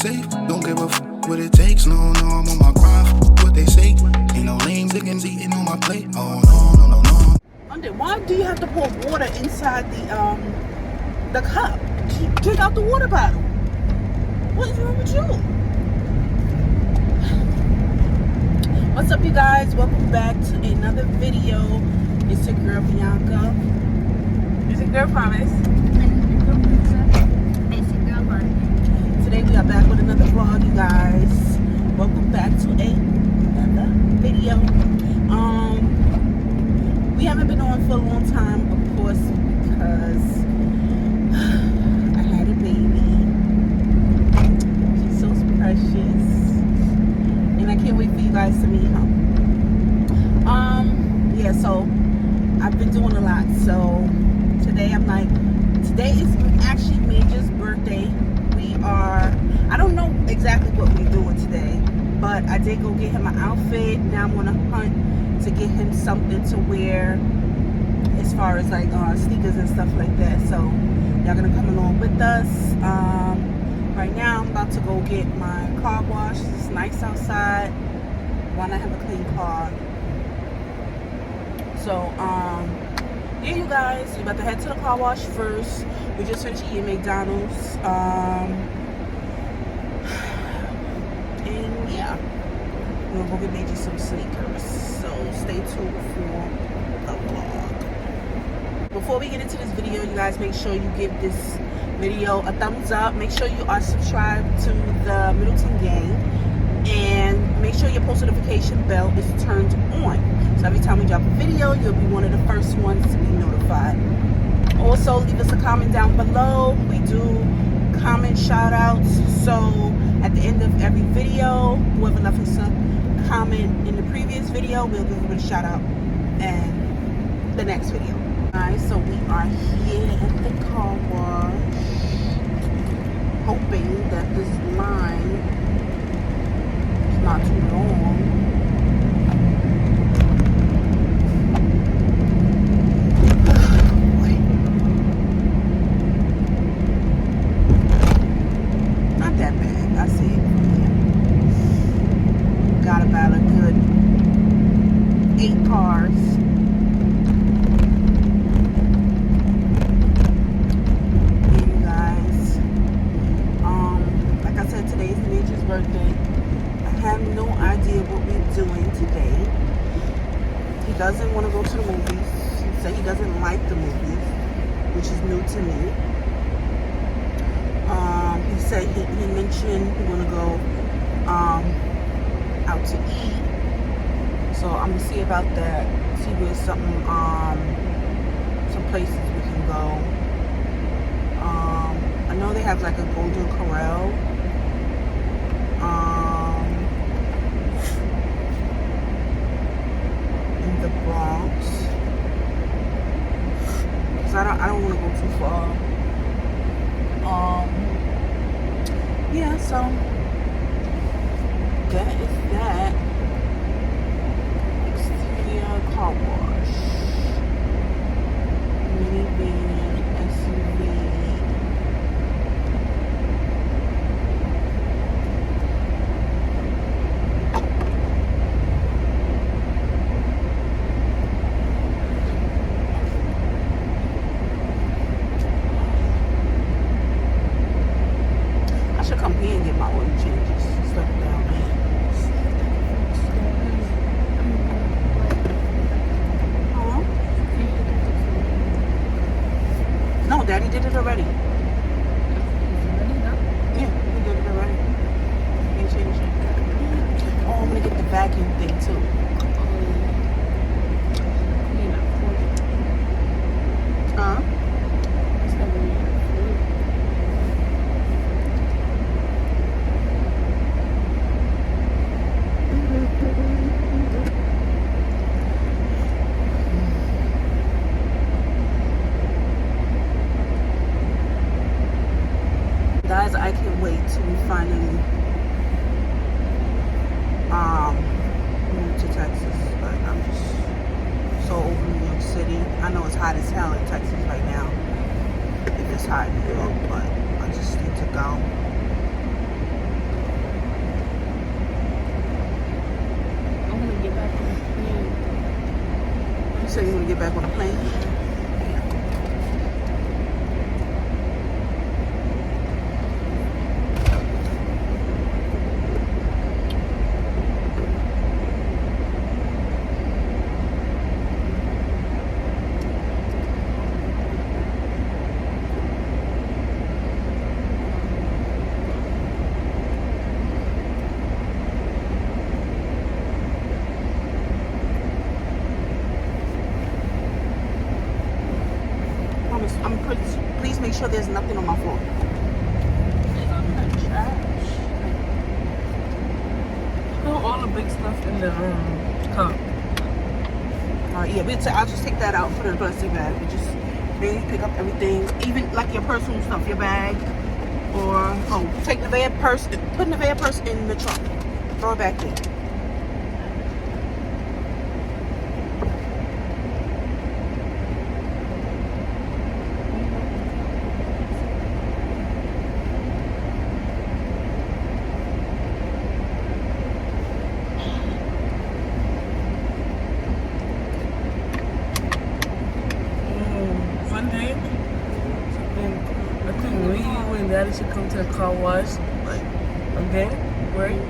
safe. Don't give a what it takes. No, I'm on my grind. What they say. Ain't no lame diggins eating on my plate. Oh no. Why do you have to pour water inside the cup? Drink out the water bottle. What is wrong with you? What's up, you guys? Welcome back to another video. It's your girl Bianca. It's your girl Promise. Today we are back with another vlog, you guys. Welcome back to another video. We haven't been on for a long time, of course, because I had a baby. She's so precious, and I can't wait for you guys to meet her. Yeah, so I've been doing a lot. So today today is actually Major's birthday. I don't know exactly what we're doing today, but I did go get him an outfit. Now I'm on a hunt to get him something to wear as far as like sneakers and stuff like that. So y'all gonna come along with us. Right now I'm about to go get my car washed. It's nice outside. Why not have a clean car? So yeah, you guys, we're about to head to the car wash first. We just finished eating McDonald's. And yeah, we're gonna go get Major some sneakers. So stay tuned for the vlog. Before we get into this video, you guys, make sure you give this video a thumbs up. Make sure you are subscribed to the Middleton Gang, and make sure your post notification bell is turned on. So every time we drop a video, you'll be one of the first ones to be notified. Also, leave us a comment down below. We do comment shout outs. So at the end of every video, whoever left us a comment in the previous video, we'll give them a shout out in the next video. Alright, so we are here at the car wash, hoping that this line is not too long. Doesn't want to go to the movies. He said he doesn't like the movies, which is new to me. He said he mentioned he want to go out to eat. So I'm gonna see about that. See where some places we can go. I know they have like a Golden Corral. The Bronx, because I don't want to go too far. Yeah, so that is that. Exterior car wash, minivan, SUV. Come here and get my oil changes and stuff down there. Huh? No, Daddy did it already. Yeah, he did it already. He changed it. Oh, I'm gonna get the vacuum thing too. Huh? Guys, I can't wait till we finally move to Texas. But I'm just so over New York City. I know it's hot as hell in Texas right now. If it's hot in New York, but I just need to go. sure there's nothing on my floor. All the big stuff in the cup. Yeah, I'll just take that out and put it in a plastic bag. We just maybe pick up everything, even like your personal stuff, your bag, or take Nevaeh purse, put Nevaeh purse in the trunk, throw it back there. Daddy should come to the car wash, like, again, right?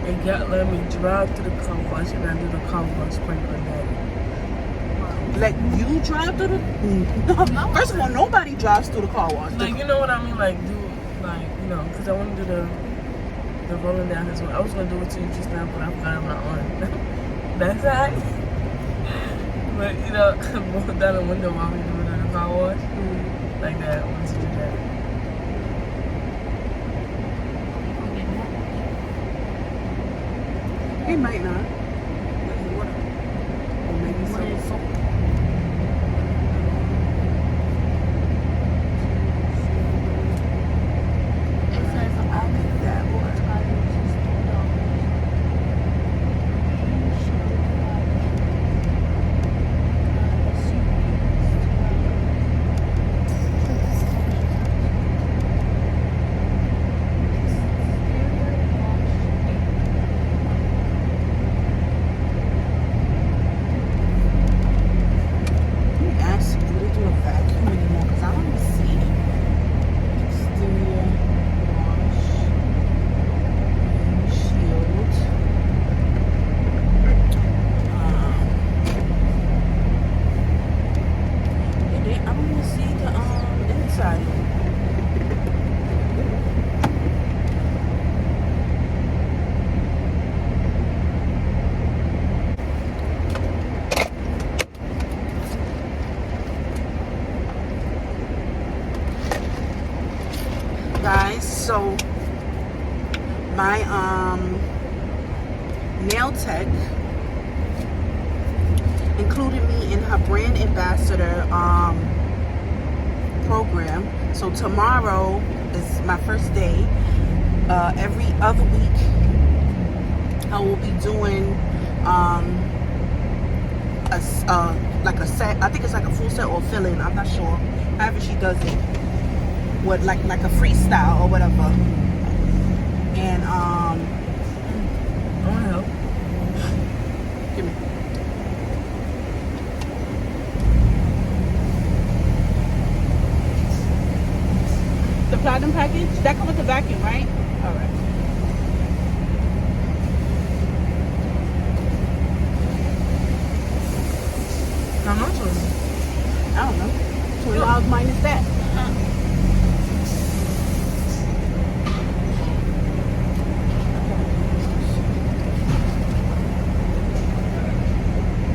And let me drive to the car wash and I do the car wash prank on Daddy. Like, you drive to the... No. First of all, nobody drives through the car wash. Like, you know what I mean? Like, because I want to do the rolling down his way. I was going to do it to you just now, but I forgot my arm. That's that. But, roll down the window while we doing the car wash. Like that, I want to do that. He might not. Maybe water. Or maybe some soap. It says I'll make that water. Guys, so my nail tech included me in her brand ambassador program. So tomorrow is my first day. Every other week I will be doing like a set. I think it's like a full set or fill-in, I'm not sure. However she does it. What, like a freestyle or whatever. And I want to help. Give me. The platinum package, that comes with the vacuum, right? All right. How much was it? I don't know. $20 minus that.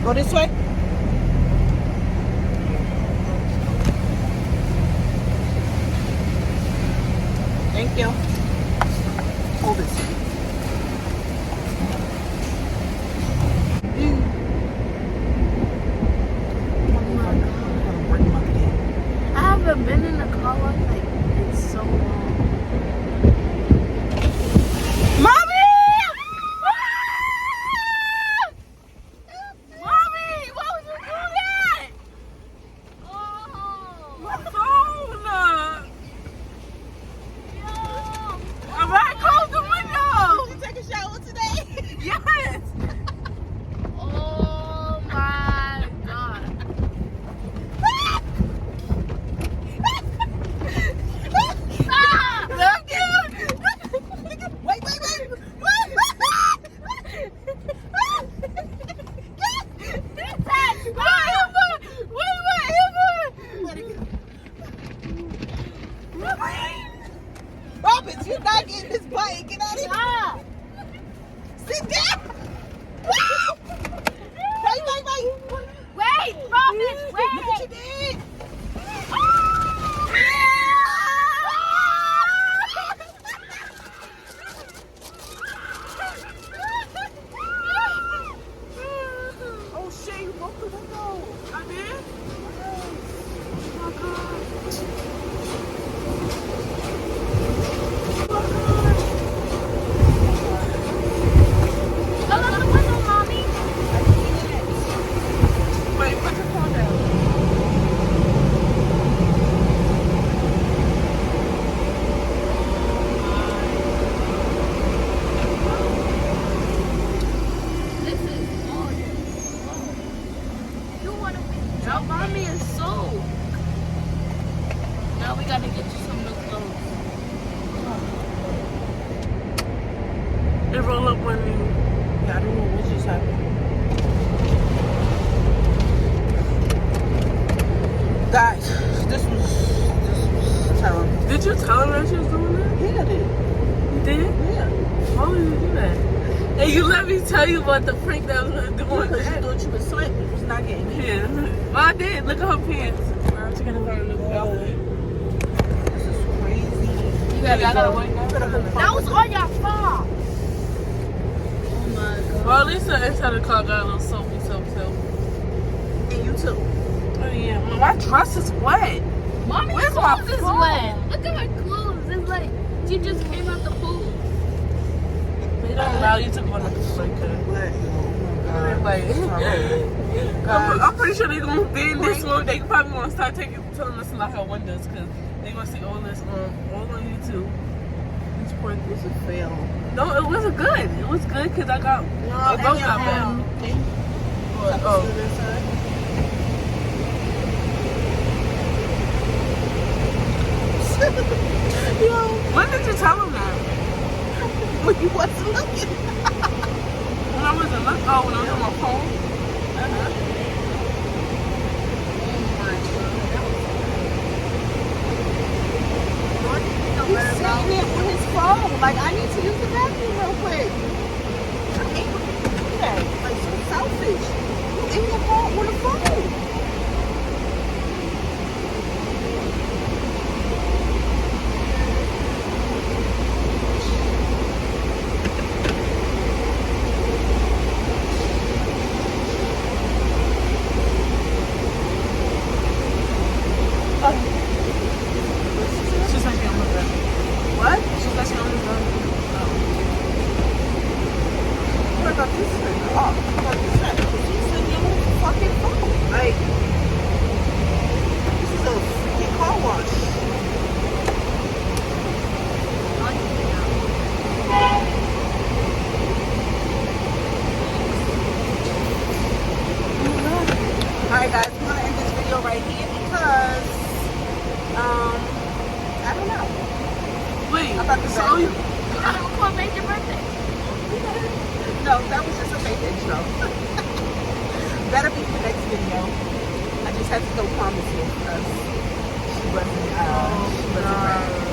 Go this way. Thank you. Hold this. I haven't been in a car wash like in so long. Mommy! Mommy, why would you do that? Oh, My phone! yo. Alright, close the window! Did you take a shower today? Yes! Oh my God. Stop! Look at Wait. Robbins, you're not getting this bite. Get out of here. Stop! Sit down. Wait. Wait, Robin, Look what you wait! did. Yeah! It roll up when you. Yeah, I don't know what just happened. Guys, this was terrible. Did you tell her that she was doing that? Yeah, I did. You did? Yeah. Why would you do that? And you let me tell you about the prank that was doing. Because you thought you was slick. You was not getting me. Yeah. Well, I did. Look at her pants. I'm checking her new outfit. This is crazy. You gotta wait now. That was all your fault. Oh my god. Well, at least the inside of the car got a little soapy. And you too. Oh yeah. Well, my dress is wet. Mommy's Where's my clothes is phone? wet. Look at her clothes. It's like she just came out the pool. They don't allow you to go on the like I'm pretty sure they're gonna be in this one. They probably gonna start telling us to lock our windows because they're gonna see all this all on YouTube. This prank was a fail. No, it wasn't good. It was good because I got No, it both got bad. Yo, When did you tell him that? when you wasn't looking. When I wasn't looking. Oh, when I was on my phone. He's saying it on his phone. Like, I need to use the bathroom real quick. I can't do that. Like, so selfish. You in your phone on the phone. She's like, I'm with that. What? She's like, I'm with that. What about this thing? Oh, what about this thing? He's in your fucking phone. Like, this is a freaking car wash. Alright guys, I'm gonna end this video right here because I don't know. Wait, I'm about to so say. you, What made your birthday? No, that was just a fake intro. That'll be the next video. I just had to go promise you because she wasn't ready.